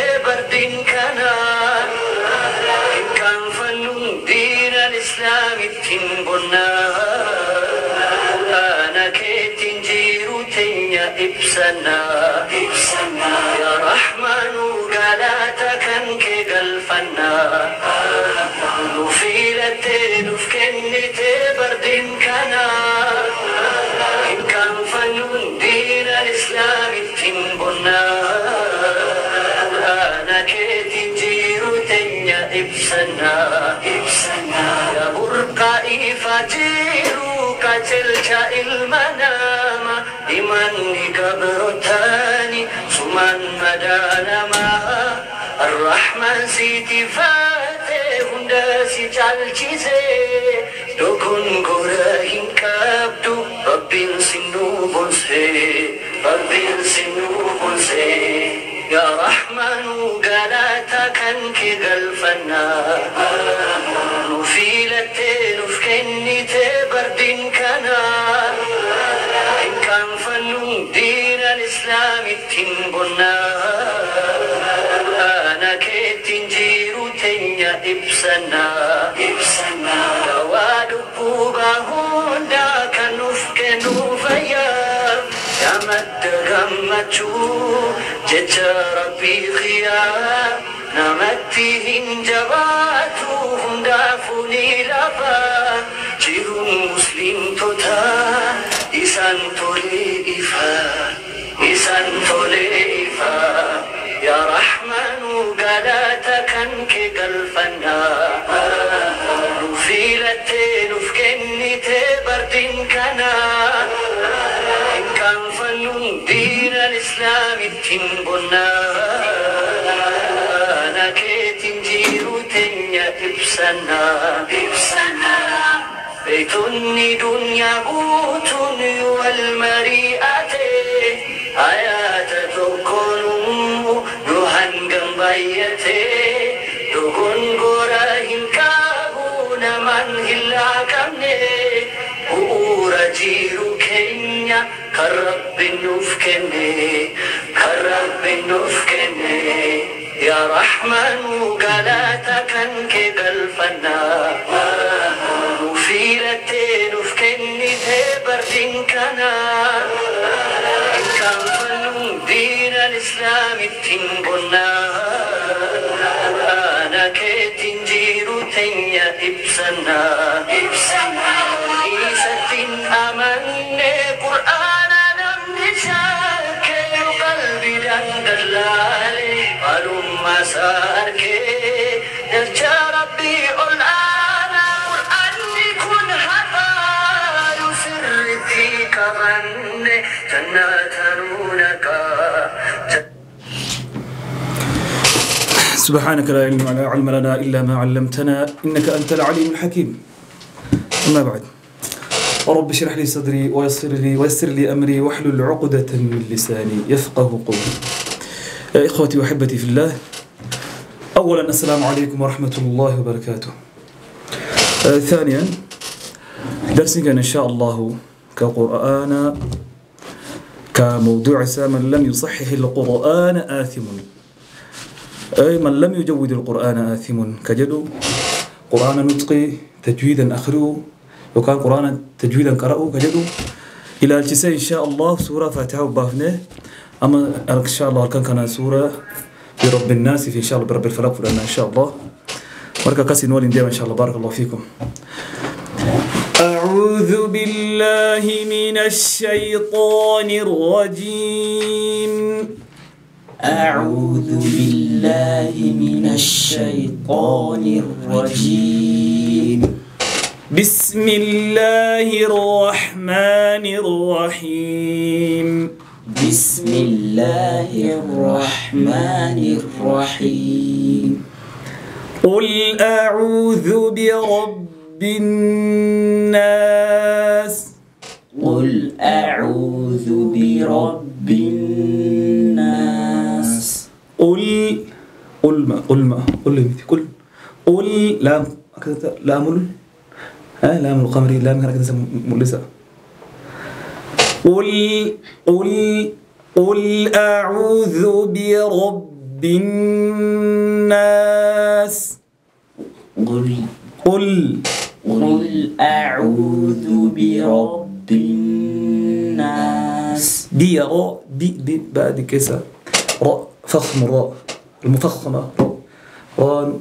تبردين كنا إن كان فنون دين الإسلام تنبنا أنا كيتين جيرو تنيا إبسنا يا رحمن قالاتك أنك قلفنا نفيلة نفكني تبردين كنا إن كان فنون دين الإسلام تنبنا أنا كيتين جيرو تنيا إبسنا يا برقائي فجيرو كتلك المنام إماني قبرتاني سمان مدانما الرحمن سيتي فاتي هندسي جالجيزي دوكن قراهن كابدو ربين سنو بنسي يا رحمن قالاتك أنك قلفنا نفيلة نفكني تبردين كنا إن كان فنون دين الإسلام تنبنا أنا كيتين جيرو تنيا إبسنا دوادبو باهوندا كنفكنو فيام يا مد غمتشو جتا ربي خيام نمتي هنجباتو هندافوني لفا جيرو مسلم توتا إسان تولي إفا يا رحمن قالاتك أنك قلفنا نفيلة نفكني تبردين كنا إن كان فنون دين الإسلام تنبنا أنا كيتين جيرو تنيا إبسنا بيتني دنيا بوتني والمريئة آيات تكونوا يوهن جنبيتي دكون قراهن كابون من هلا كمني بورا جيرو كينيا كرب نفكني يا رحمن قالاتك أنك قلفنا نفيلة نفكني تبردين كنا إن كان فنون دين الإسلام تنبنا أنا كيتين جيرو تنيا إبسنا إيسة أمني قرآن نمنشاك قلبي دندلالي ألوم ساركي يرجى ربي الآن قرآني كن هفا يسر فيك من جنات نونك سبحانك لا علم لنا إلا ما علمتنا إنك أنت العليم الحكيم. أما بعد رب اشرح لي صدري ويسر لي أمري واحلل عقدة من لساني يفقه قولي. إخوتي وأحبتي في الله، أولا السلام عليكم ورحمة الله وبركاته. ثانيا درسنا إن شاء الله كقرآن كموضوع من لم يصحح القرآن آثم، أي من لم يجود القرآن آثم كجدو قرآن نطقي تجويدا أخره وكان قرآن تجويدا قرأه كجدو إلى الجساء إن شاء الله سورة فاتحة وبافنه. أما إن شاء الله كان سورة برب الناس في إن شاء الله برب الفلق فلأنا إن شاء الله مركا قاسي نولي نديما إن شاء الله. بارك الله فيكم. أعوذ بالله من الشيطان الرجيم. أعوذ بالله من الشيطان الرجيم. بسم الله الرحمن الرحيم. بسم الله الرحمن الرحيم. قل أعوذ برب الناس. قل أعوذ برب الناس. قل لام لام القمري لام كذا ملسة. قل أعوذ برب الناس قل أعوذ برب الناس. بي راء بي بعد كسر راء فخم راء المفخمة راء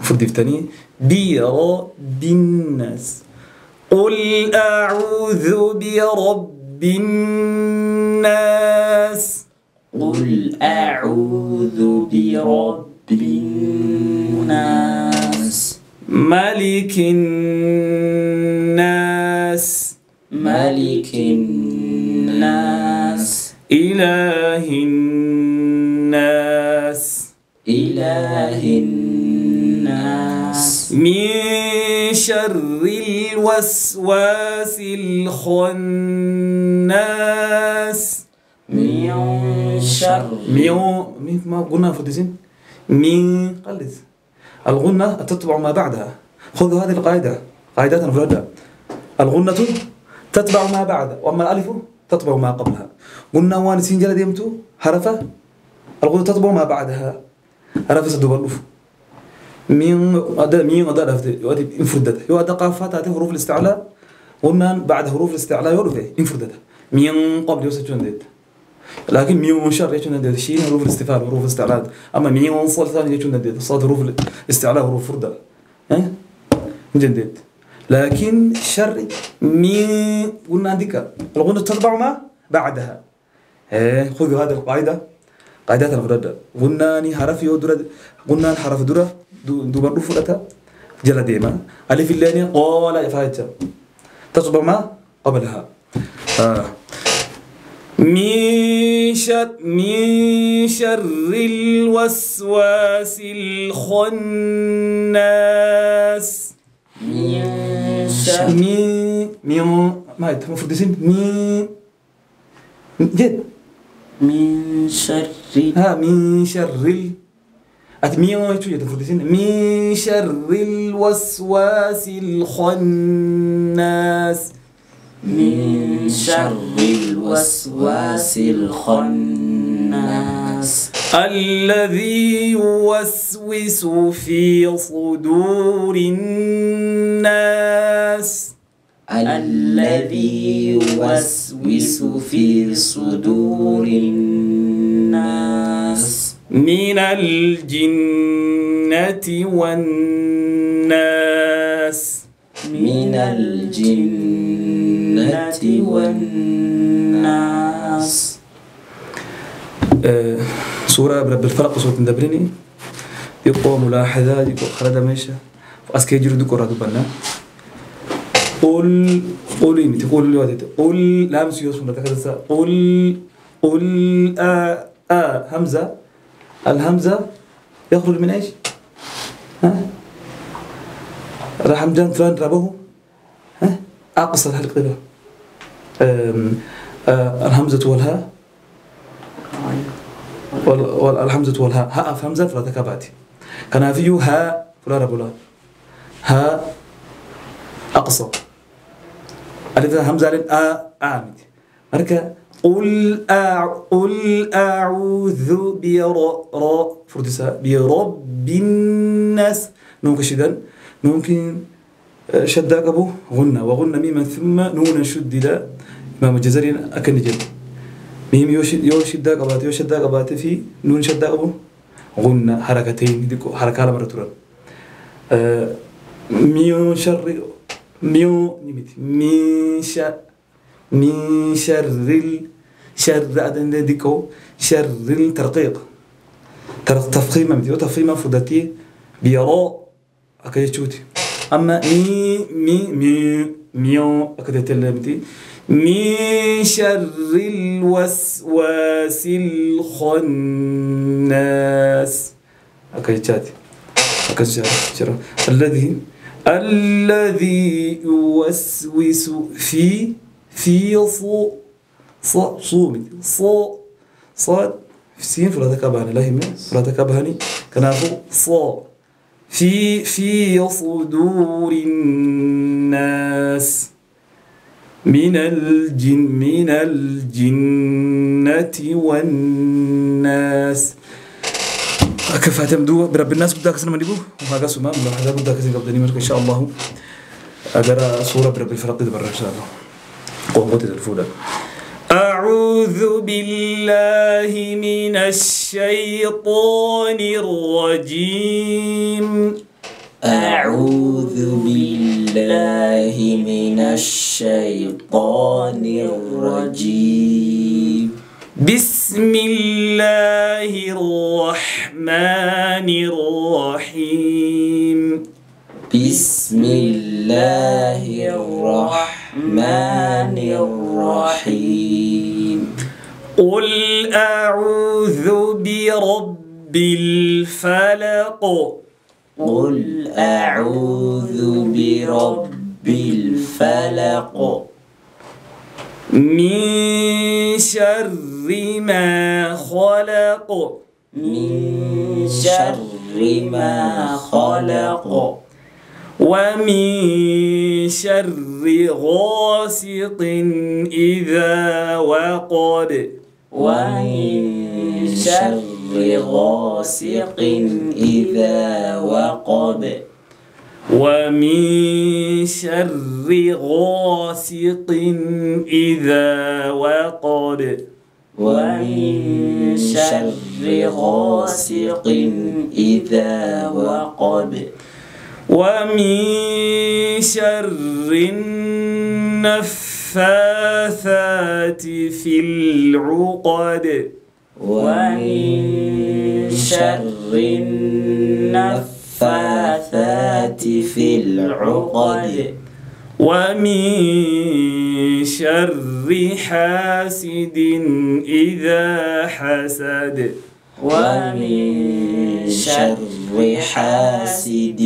فرد الثاني برب الناس. قل أعوذ برب الناس. قل أعوذ برب الناس. ملك الناس. ملك الناس. إله الناس. إله الناس. من شر الوسواس الخناس. من شر من ما قلنا فردين من قلت الغنة تتبع ما بعدها. خذوا هذه القاعدة قاعدة مفردة. الغنة تتبع ما بعدها وأما الألف تتبع ما قبلها. قلنا وان سنجل ديمتو حرفة الغنة تتبع ما بعدها حرف سدوبلوف من أداء لفظ يؤدي انفردته يؤدي قافات هذه حروف الاستعلاء. قلنا بعد حروف الاستعلاء يؤدي انفردته من قبل يوسف ديت لكن من شر يجون ديت شيء حروف الاستفهام حروف الاستعلاء. أما من صل ثاني يجون ديت صاد حروف الاستعلاء حروف فردة جديد. لكن شر من قلنا عندك الغنة تتبع ما بعدها. خذوا هذه القاعدة قاعدة الفردة. قلنا حرف يودرة قلنا حرف درة دوبر فرقة جل ديما ألف اللاني قال إفاجة تتبع ما قبلها. من شر الوسواس الخناس. من ما المفروض يصير جد من شر من شر من شر الوسواس الخناس. من شر الوسواس الخناس الذي يوسوس في صدور الناس. الذي يوسوس في صدور الناس من الجنة والناس. من الجنة والناس. سورة بالفلق وسورة مدبرني يقوى ملاحظة يقوى خلدا ميشا أسكي جرو دكو رادو بنا. قل تقول لي وادي قل لا مسيوس من تكذا قل همزة الهمزة يخرج من ايش؟ رحمجان فلان ربه أقصر هالقبة الهمزة والهاء والهمزة والهاء هاء في همزة فلا تكاباتي كان فيه هاء فلا ربلا هاء أقصر ألف همزة لين آمد مركا قل أعوذ برب الناس. ممكن شدًا ممكن شدّا أبو غنى وغنى ميما ثم نون شدّدا إمام الجزري أكن جد ميم يوشدّا قبات في نون شدّا أبو غنى حركتين ديكو حركة مرة ترى من شر من شر أدنى ديكو شر الترقيق تفخيم فدتي بيراء أكيد أما ميو أكيد تلمتي من شر الوسواس الخناس أكيد الذي يوسوس في صاد سين فلا تكابهني لا هم فلا تكابهني كنافو صا في صدور الناس من الجنة والناس. كفاتم دو برب الناس قد كسر من يبوه وهذا سما من هذا قد كسر قبلني مرك إن شاء الله أقرأ صورة برب الفرق دي برا إن شاء الله قوة الفودا أعوذ بالله من الشيطان الرجيم أعوذ بالله من الشيطان الرجيم بسم الله الرحمن الرحيم بسم الله الرحمن الرحيم قل أعوذ برب الفلق قل أعوذ برب الفلق من شر ما خلق من شر ما خلق ومن شر غاسق إذا وقب ومن شر غاسق إذا وقب ومن شر غاسق إذا وقب ومن شر غاسق إذا وقب ومن شر النفاثات في العقد ومن شر النفاثات في العقد ومن شر حاسد إذا حسد ومن شر حاسد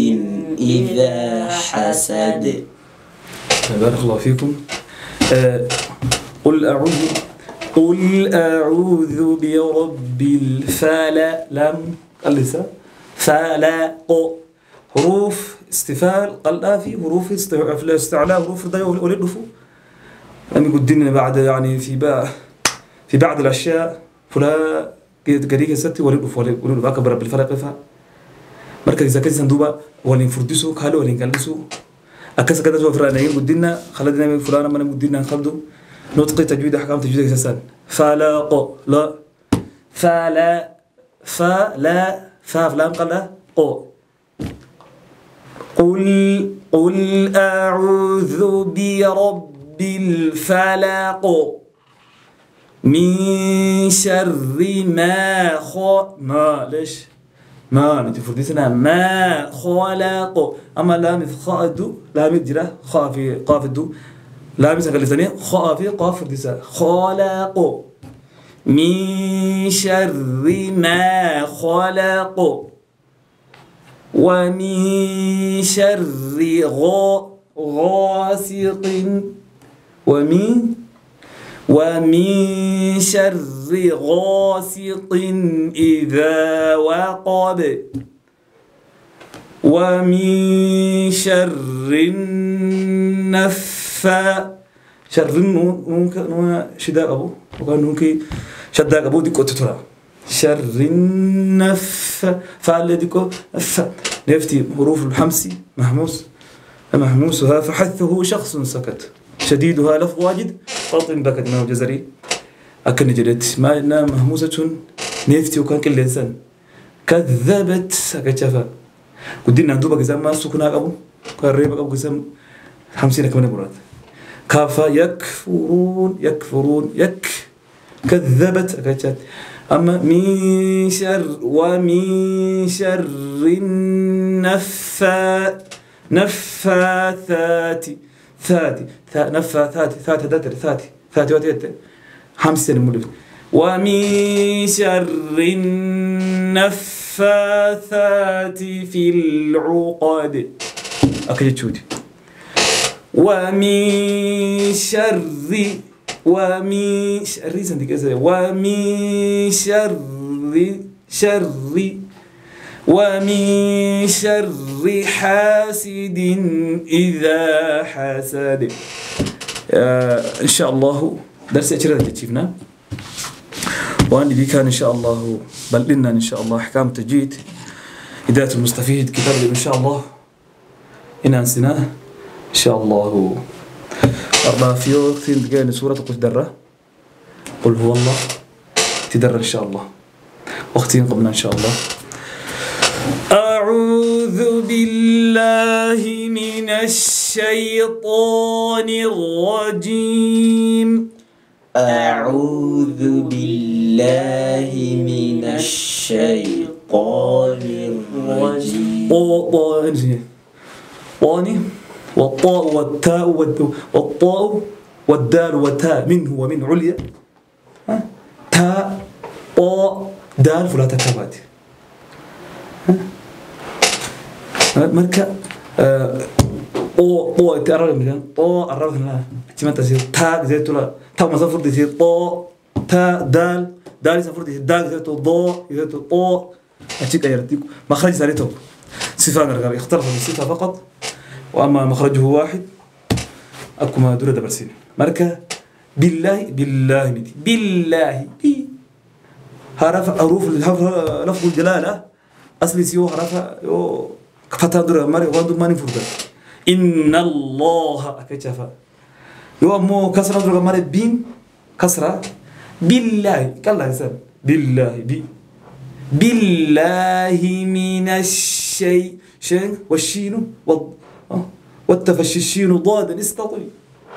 إذا حسد. بارك الله فيكم. قل أعوذ برب الفلق لم لسه فلق حروف استفال قال في حروف استعلاء حروف رضايا ولدفو يعني قدنا بعد يعني في بعض الأشياء فلا قريقة ستي ولدفو أكبر برب الفلق فا مركز إذا كنت سندوبا ولين فردسو كهلو ولين كالسو أكسر كذا سوى فرانين قدنا خلدنا من فلان من قدنا خلدو نطق تجويد أحكام تجويد أساسا فلاق لا فلا فلام قال قو قل أعوذ برب الفلق من شر ما ليش ما نتفرديسنا ما خلق أما لام خادو لام جرا خا في قاف الدو لام سكال ثانية خا في قاف ديسا خلق من شر ما خلق ومن شر غاسق ومن شر غاسق إذا وقب ومن شر شر النون شداء أبو وكان نونكي شداء أبو ديكو تترى شر فعل ديكو نفتي حروف الحمسي محموسها فحثه شخص سكت شديدها لف واجد فاطم بكت ما جزري أكن جدت ما إنها مهموسة نفتي وكان كل إنسان كذبت سكتشافا قدينا ندوبا قزام ما سكنا أبو كريبا أبو قزام 50 كمان مرات كافا يكفرون كذبت سكتشات أما من شر النفاثات ثاتي 5 المولد ومن شر النفاثات في العقد أكيد شودي ومن شر حاسد إذا حسد. إن شاء الله درس أشرة تشوفنا وأني بي كان إن شاء الله بل لنا إن شاء الله أحكام التجويد هداية المستفيد كتاب إن شاء الله إن أنسناه إن شاء الله أربعة في وقت دقيقة سورة قل درة قل هو الله تدرى إن شاء الله وقتين قبلنا إن شاء الله. أعوذ بالله من الشيطان الرجيم. أعوذ بالله من الشيطان الرجيم. والطاء والتاء والطاء والدال والتاء منه ومن عليا تاء طاء دال فلا تكابات مركا طاء تقرب من طاء قربت لنا كمان تصير تاء زي تلا تاء مسافر تصير طاء تاء دال دال مسافر تصير دال زي تو ضاء زي تو طاء أشيك أيرتيك مخرج ساريته صفة غير يختلف الصفة فقط وأما مخرجه واحد أكو ما دولة برسين مركا بالله بالله متي بالله بي حرف حروف لفظ الجلالة أصلي سيو حرف يو فتح دولة مري وانتو ما نفرد إن الله أكتشفا يو أمو كسرة دولة مري بين كسرة بالله كلا يسمى بالله بي بالله من الشيء شين والشين والتفشي الشين ضادا استطيع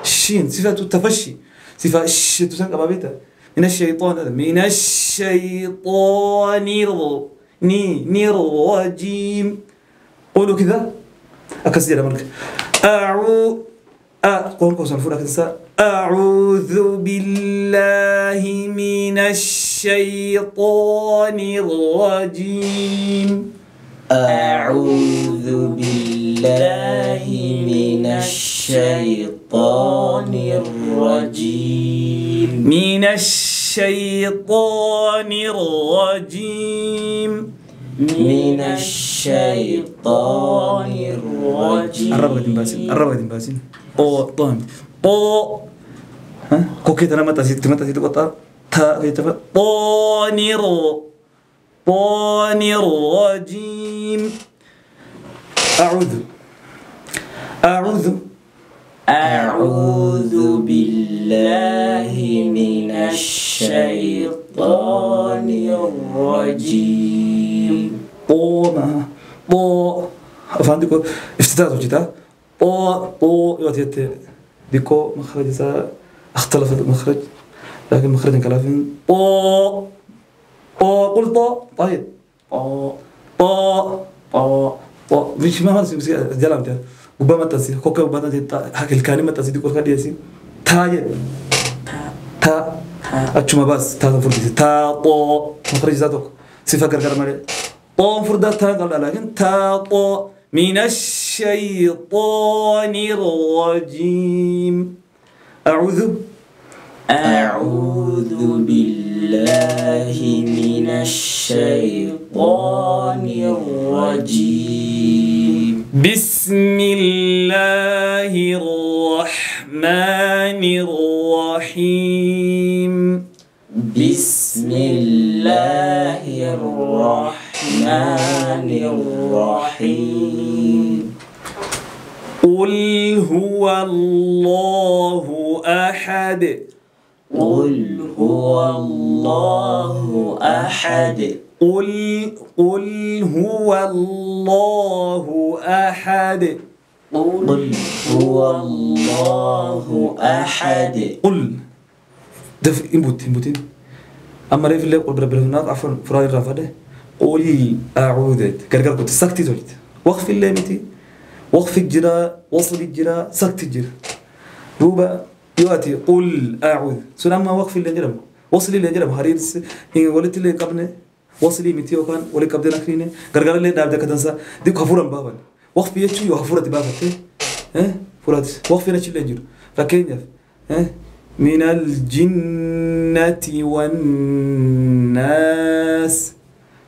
الشين صفة التفشي صفة تسمى بابيتها من الشيطان من الشيطان الرجيم قولوا كذا أكسر ملك قول كوسان فورا كنسا أعوذ بالله من الشيطان الرجيم. أعوذ بالله من الشيطان الرجيم. من الشيطان الرجيم. من الشيطان الرجيم. الربع باسين طام ها كوكي تنا متى سيد قطع تا كيتفا طانر الرجيم. أعوذ بالله من الشيطان الرجيم. فانديكو افتتاح وجهه يوتيت ديكو مخرج اختلف المخرج لكن مخرج كلافين قل طيب مش ما هذا جلام ده وبما تسي كوكا وبما تسي هاك الكلمة تسي ديكو كذي يسي تا أشوما بس تا فرد تا مخرج ذاتك صفة كركر مالي فرد تا قال لكن تا من الشيطان الرجيم. أعوذ بالله من الشيطان الرجيم. بسم الله الرحمن الرحيم. بسم الله الرحمن الرحيم. قل هو الله أحد. قل هو الله أحد. قل هو الله أحد. قل هو الله أحد. قل دف إنبوتين أما ريف الله قل برب الهناك عفوا فراي الرافده قل أعوذ كرجال كنت سكتي زوجت وقف الله متي وقف الجراء وصل الجراء سكت الجراء روبا يؤتي قل أعوذ سلام ما وقف الله جرم وصل الله جرم هريدس إن ولت الله قبله وصلي متي وكان ولي قبضنا كرينه كرجال الله دابد كتنسى ديك حفورا بابا وقف يشوي وحفورة بابته فرات وقف نشيل الجر فكين من الجنة والناس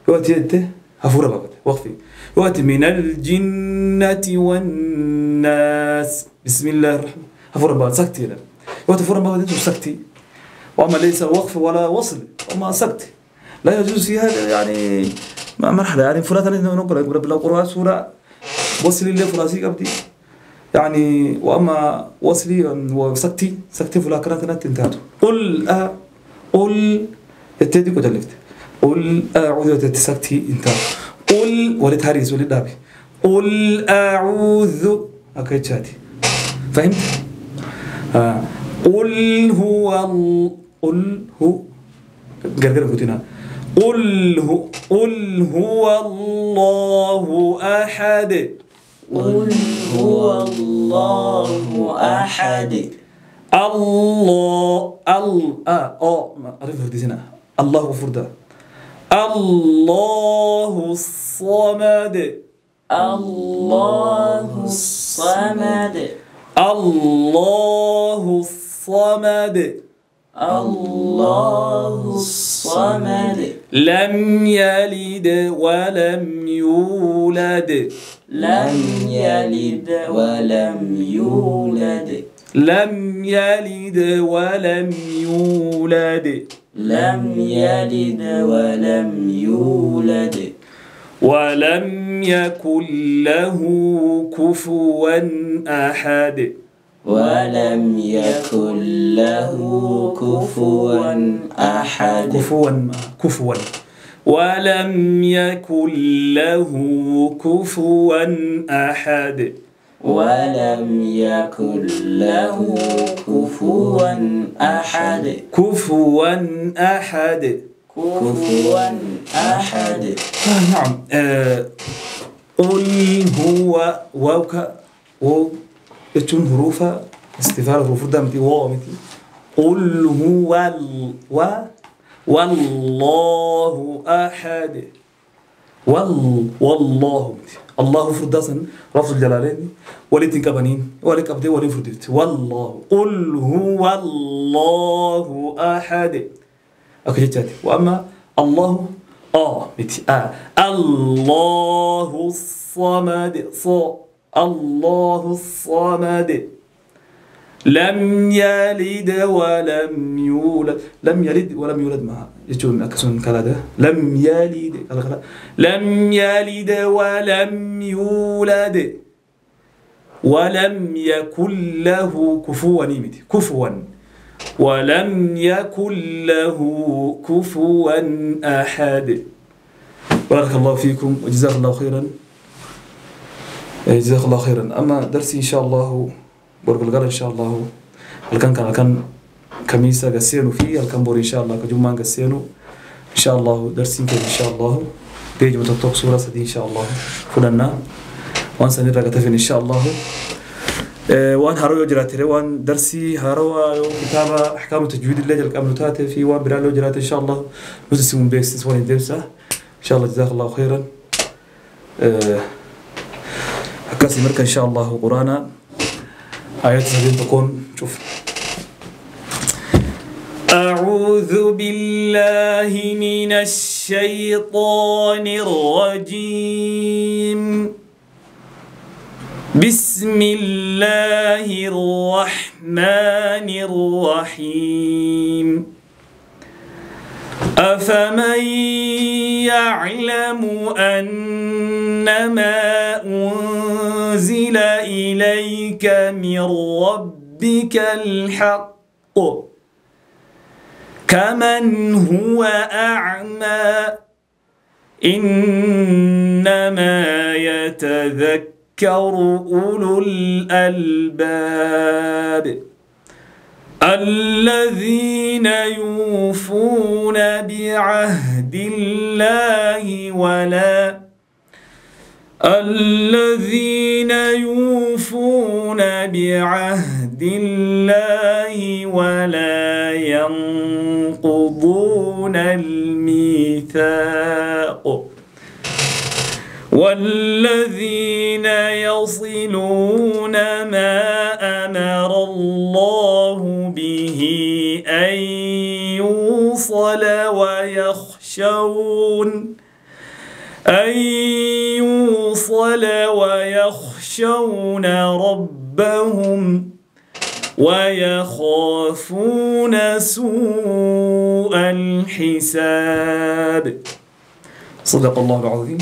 يؤتي حفورة بابته وقفي يؤتي من الجنة والناس بسم الله الرحمن حفورة بابا سكتي لا يؤتي حفورة بابا سكتي وأما ليس وقف ولا وصل وما سكت لا يجوز في هذا يعني مرحلة يعني فلان نقرأ بالقرآن سورة وصلي اللي فلاسي قبدي يعني وأما وصلي وسكتي فلا كانت انتهت قل التدي كتلفت قل أعوذ تسكتي انتهت قل ولتهريز ولدابي قل أعوذ أكيد شاتي فهمت؟ قل هو قرقر كتنا قل هو الله أحد قل هو الله أحد الله عرفت دينا الله فردا الله الصمد الله الصمد الله الصمد الله الصمد لم يلد ولم يولد لم يلد ولم يولد لم يلد ولم يولد لم يلد ولم يولد ولم يكن له كفوا أحد ولم يكن له كفوا أحد كفوا ولم يكن له كفوا أحد ولم يكن له كفوا أحد كفوا أحد كفوا أحد نعم قل هو يتون حروف استفهام حروف دامتي وامتي قل هو والله أحد والله الله فرداسا رفض الجلالين ولتن كبنين ولك أبدي ولين فردت والله قل هو الله أحد أكيد وأما الله متي الله الصمد الله الصمد لم يلد ولم يولد لم يلد ولم يولد معها يجون أكسون كذا لم يلد لم يلد ولم يولد ولم يكن له كفوا نيمتي كفوا ولم يكن له كفوا أحد بارك الله فيكم وجزاك الله خيرا جزاك الله خيرا أما درسي إن شاء الله برجل إن شاء الله هل كان كميسة قسينو فيه هل كان بور إن شاء الله كجمان قسينو إن شاء الله درسين كده إن شاء الله بيجي متطوق سورة سدي إن شاء الله فلنا وان سنرى كتفين إن شاء الله وان هارو يجراتي وان درسي هارو كتابة أحكام التجويد اللي جل كاملتات في وان برالو يجراتي إن شاء الله نسمون بيكس وان درسه إن شاء الله جزاك الله خيرا حكاسي مركز إن شاء الله قرانا آيات سبيل تكون شوف أعوذ بالله من الشيطان الرجيم بسم الله الرحمن الرحيم أفمن يعلم أنما أنزل إليك من ربك الحق كمن هو أعمى إنما يتذكر أولو الألباب الذين يوفون بعهد الله ولا ينقضون الميثاق والذين يصلون ما أمر الله به أن يوصل ويخشون ربهم ويخافون سوء الحساب. صدق الله العظيم.